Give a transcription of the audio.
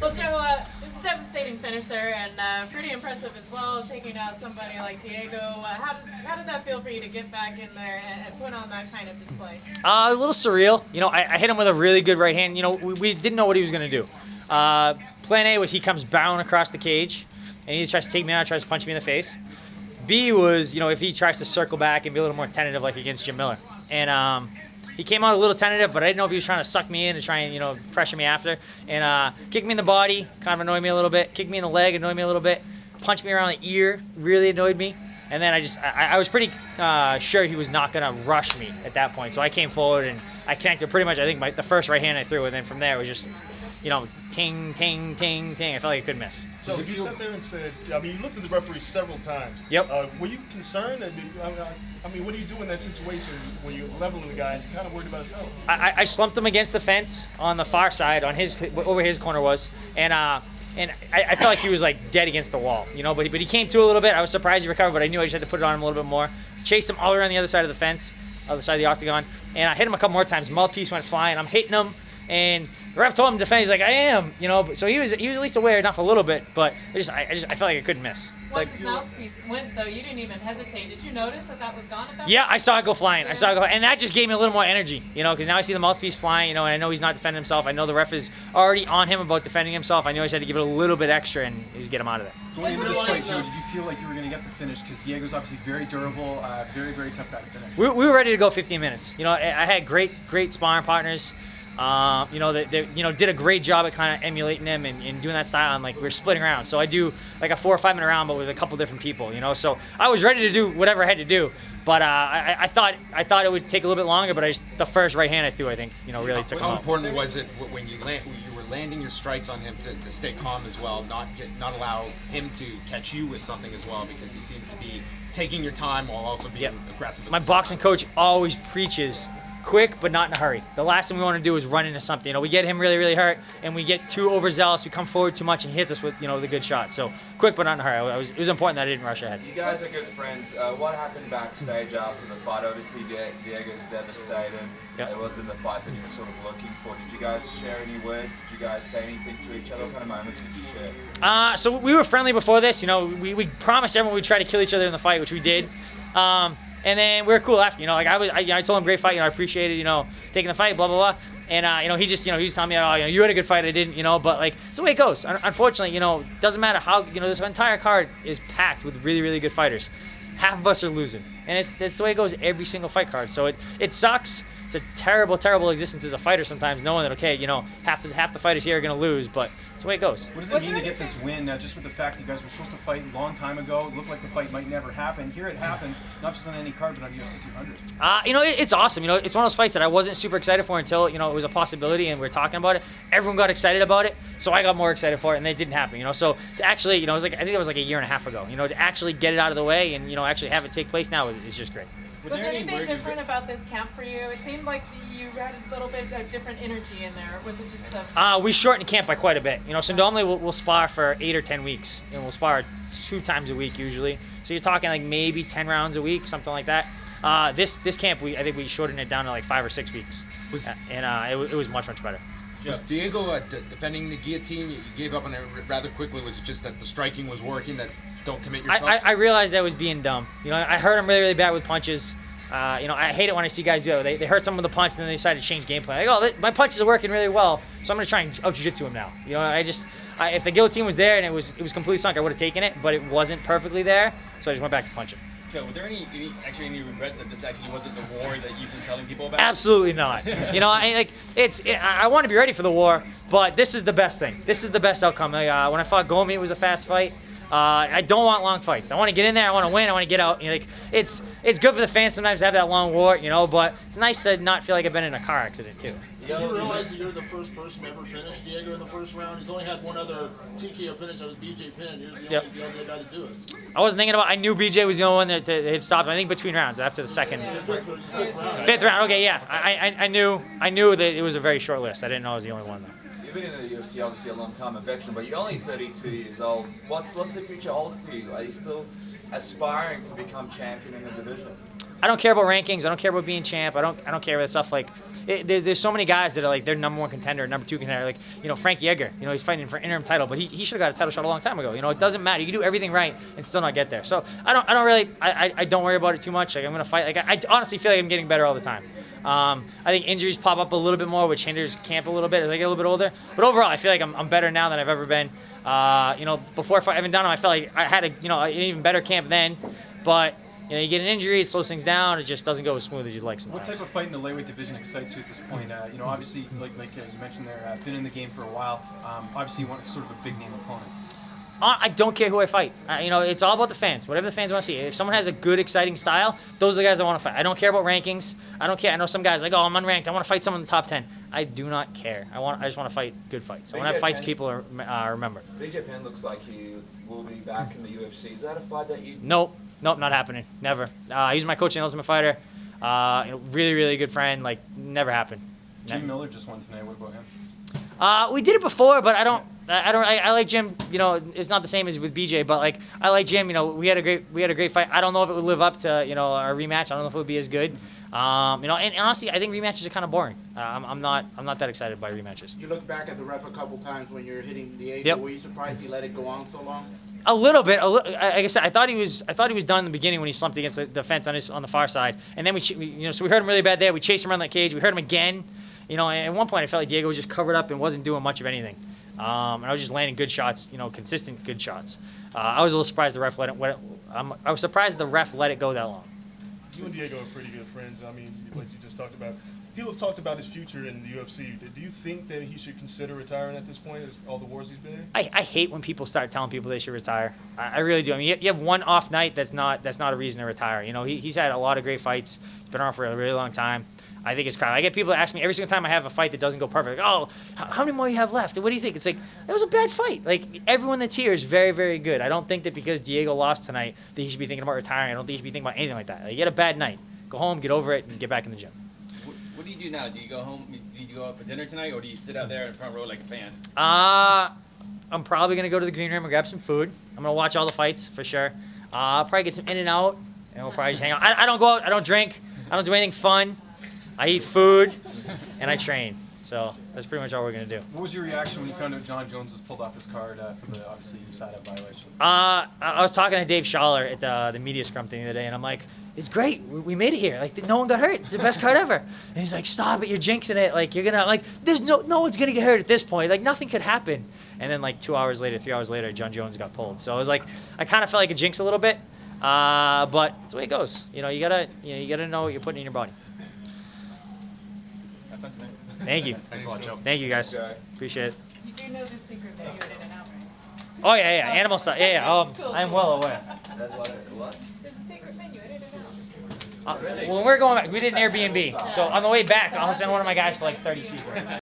Well, Joe, it was a devastating finish there, and pretty impressive as well, taking out somebody like Diego. How did that feel for you to get back in there and put on that kind of display? A little surreal. You know, I hit him with a really good right hand. You know, we didn't know what he was going to do. Plan A was he comes bowing across the cage, and he tries to take me out, tries to punch me in the face. B was, you know, if he tries to circle back and be a little more tentative like against Jim Miller. And he came out a little tentative, but I didn't know if he was trying to suck me in and try and, you know, pressure me after. And kicked me in the body, kind of annoyed me a little bit. Kicked me in the leg, annoyed me a little bit. Punched me around the ear, really annoyed me. And then I was pretty sure he was not going to rush me at that point. So I came forward and I connected pretty much, I think, the first right hand I threw. And then from there, it was just, you know, ting, ting, ting, ting. I felt like I couldn't miss. So if you sat there and said, I mean, you looked at the referee several times. Yep. Were you concerned? I mean, what do you do in that situation when you're leveling the guy and you're kind of worried about himself? I slumped him against the fence on the far side, on over his corner was, and I felt like he was like dead against the wall, you know. But he came to a little bit. I was surprised he recovered, but I knew I just had to put it on him a little bit more. Chased him all around the other side of the fence, other side of the octagon, and I hit him a couple more times. Mouthpiece went flying. I'm hitting him. And the ref told him to defend. He's like, I am, you know. So he was at least aware enough a little bit, but I felt like I couldn't miss. Once his mouthpiece went, though, you didn't even hesitate. Did you notice that was gone at that point? Yeah, I saw it go flying. I saw it go, and that just gave me a little more energy, you know, because now I see the mouthpiece flying, you know, and I know he's not defending himself. I know the ref is already on him about defending himself. I knew I just had to give it a little bit extra and just get him out of there. So in this fight, Joe, did you feel like you were going to get the finish? Because Diego's obviously very durable, very, very tough guy to finish. We were ready to go 15 minutes. You know, I had great sparring partners. You know, they did a great job at kind of emulating him and doing that style. And like we were splitting around, so I do like a 4 or 5 minute round, but with a couple different people. You know, so I was ready to do whatever I had to do. But I thought it would take a little bit longer. But the first right hand I threw, I think, you know, really took him out. How important was it when you were landing your strikes on him to stay calm as well, not allow him to catch you with something as well, because you seem to be taking your time while also being aggressive. My boxing coach always preaches quick, but not in a hurry. The last thing we want to do is run into something. You know, we get him really, really hurt, and we get too overzealous. We come forward too much, and he hits us with, you know, the good shot. So quick, but not in a hurry. It was important that I didn't rush ahead. You guys are good friends. What happened backstage after the fight? Obviously, Diego's devastated. Yep. It wasn't the fight that he was sort of looking for. Did you guys share any words? Did you guys say anything to each other? What kind of moments did you share? So we were friendly before this. You know, we promised everyone we'd try to kill each other in the fight, which we did. And then we were cool after, you know, like I told him great fight, you know, I appreciated, you know, taking the fight, blah, blah, blah. And, you know, he was telling me, oh, you know, you had a good fight, I didn't, you know, but like, it's the way it goes. Unfortunately, you know, doesn't matter how, you know, this entire card is packed with really, really good fighters. Half of us are losing. And it's the way it goes every single fight card. So it sucks. It's a terrible, terrible existence as a fighter sometimes, knowing that, okay, you know, half the fighters here are going to lose, but it's the way it goes. What does it mean to get this win, just with the fact that you guys were supposed to fight a long time ago? It looked like the fight might never happen. Here it happens, not just on any card, but on UFC 200. You know, it's awesome. You know, it's one of those fights that I wasn't super excited for until, you know, it was a possibility and we were talking about it. Everyone got excited about it, so I got more excited for it, and it didn't happen, you know. So to actually, you know, I think it was like a year and a half ago, you know, to actually get it out of the way and, you know, actually have it take place now is just great. Was there anything different about this camp for you? It seemed like you had a little bit of different energy in there. Or was it just we shortened camp by quite a bit. You know, so normally we'll spar for 8 or 10 weeks, and we'll spar 2 times a week usually. So you're talking like maybe 10 rounds a week, something like that. This camp, I think we shortened it down to like 5 or 6 weeks, and it was much better. Was Diego defending the guillotine? You gave up on it rather quickly. Was it just that the striking was working, that don't commit yourself? I realized I was being dumb. You know, I hurt him really, really bad with punches. You know, I hate it when I see guys do it. They hurt someone with a punch, and then they decide to change game plan. Like, oh, my punches are working really well, so I'm going to try and out-jiu-jitsu him now. You know, if the guillotine was there and it was completely sunk, I would have taken it, but it wasn't perfectly there, so I just went back to punching. Joe, were there any regrets that this actually wasn't the war that you've been telling people about? Absolutely not. You know, I want to be ready for the war, but this is the best thing. This is the best outcome. When I fought Gomi, it was a fast fight. I don't want long fights. I want to get in there. I want to win. I want to get out. You know, like it's good for the fans sometimes to have that long war, you know. But it's nice to not feel like I've been in a car accident too. Did you realize that you're the first person to ever finish Diego in the first round? He's only had one other TKO finish. That was BJ Penn. You're the only guy to do it. I wasn't thinking about. I knew BJ was the only one that had stopped. I think between rounds after the second, fifth round. Okay, yeah. I knew that it was a very short list. I didn't know I was the only one though. You've been in the UFC obviously a long time, a veteran, but you're only 32 years old. What's the future hold for you? Are you still aspiring to become champion in the division? I don't care about rankings. I don't care about being champ. I don't care about stuff like. There's so many guys that are like they're number 1 contender, number 2 contender. Like Frank Yeager, he's fighting for interim title, but he should have got a title shot a long time ago. It doesn't matter. You can do everything right and still not get there. So I don't worry about it too much. Like I'm gonna fight. Like I honestly feel like I'm getting better all the time. I think injuries pop up a little bit more, which hinders camp a little bit as I get a little bit older. But overall, I feel like I'm better now than I've ever been. Before Evan Dunham, I felt like I had an even better camp then, but. You get an injury, it slows things down. It just doesn't go as smooth as you'd like sometimes. What type of fight in the lightweight division excites you at this point? Obviously, like you mentioned there, been in the game for a while. Obviously, you want sort of a big name opponents. I don't care who I fight. It's all about the fans. Whatever the fans want to see. If someone has a good, exciting style, those are the guys I want to fight. I don't care about rankings. I don't care. I know some guys like, oh, I'm unranked. I want to fight someone in the top 10. I do not care. I just want to fight good fights. I want to have fights people remember. BJ Penn looks like he will be back in the UFC. Is that a fight that you? Nope, not happening. Never. He's my coach in Ultimate Fighter. Really, really good friend. Like, never happened. Jim Miller just won tonight. What about him? We did it before, but I like Jim. It's not the same as with BJ, but like I like Jim. We had a great fight. I don't know if it would live up to our rematch. I don't know if it would be as good. And honestly, I think rematches are kind of boring. I'm not that excited by rematches. You look back at the ref a couple times when you're hitting the eight. Yep. Were you surprised he let it go on so long? A little bit. Like I said, I thought he was done in the beginning when he slumped against the fence on the far side, and then so we heard him really bad there. We chased him around that cage. We heard him again. And at one point I felt like Diego was just covered up and wasn't doing much of anything. And I was just landing good shots, consistent good shots. I was a little surprised the ref let it. I was surprised the ref let it go that long. You and Diego are pretty good friends. I mean, like you just talked about. People have talked about his future in the UFC. Do you think that he should consider retiring at this point, as all the wars he's been in? I hate when people start telling people they should retire. I really do. I mean, you have one off night that's not a reason to retire. He's had a lot of great fights. He's been around for a really long time. I think it's crap. I get people that ask me every single time I have a fight that doesn't go perfect. Like, oh, how many more you have left? What do you think? It's like, that was a bad fight. Like, everyone that's here is very, very good. I don't think that because Diego lost tonight that he should be thinking about retiring. I don't think he should be thinking about anything like that. Like, you had a bad night. Go home, get over it, and get back in the gym. What do you do now? Do you go home? Do you go out for dinner tonight, or do you sit out there in front row like a fan? I'm probably going to go to the green room and grab some food. I'm going to watch all the fights for sure. I'll probably get some In-N-Out, and we'll probably just hang out. I don't go out. I don't drink. I don't do anything fun. I eat food, and I train. So that's pretty much all we're going to do. What was your reaction when you found out John Jones was pulled off his card for the obviously USADA violation? I was talking to Dave Schaller at the media scrum thing the other day, and I'm like, it's great. We made it here. Like, no one got hurt. It's the best card ever. And he's like, stop it. You're jinxing it. Like, you're going to, like, there's no one's going to get hurt at this point. Like, nothing could happen. And then, like, 3 hours later, John Jones got pulled. So it was like, I kind of felt like a jinx a little bit. But that's the way it goes. You gotta know what you're putting in your body. Thank you. Thanks a lot, Joe. Thank you, guys. Appreciate it. You do know the secret menu at In-N-Out, right? Oh, yeah. Animal style. Yeah. Cool. I'm well aware. That's what? There's a secret menu at In-N-Out. When we're going back, we did an Airbnb. So on the way back, I'll send one of my guys for like 30 cheaper.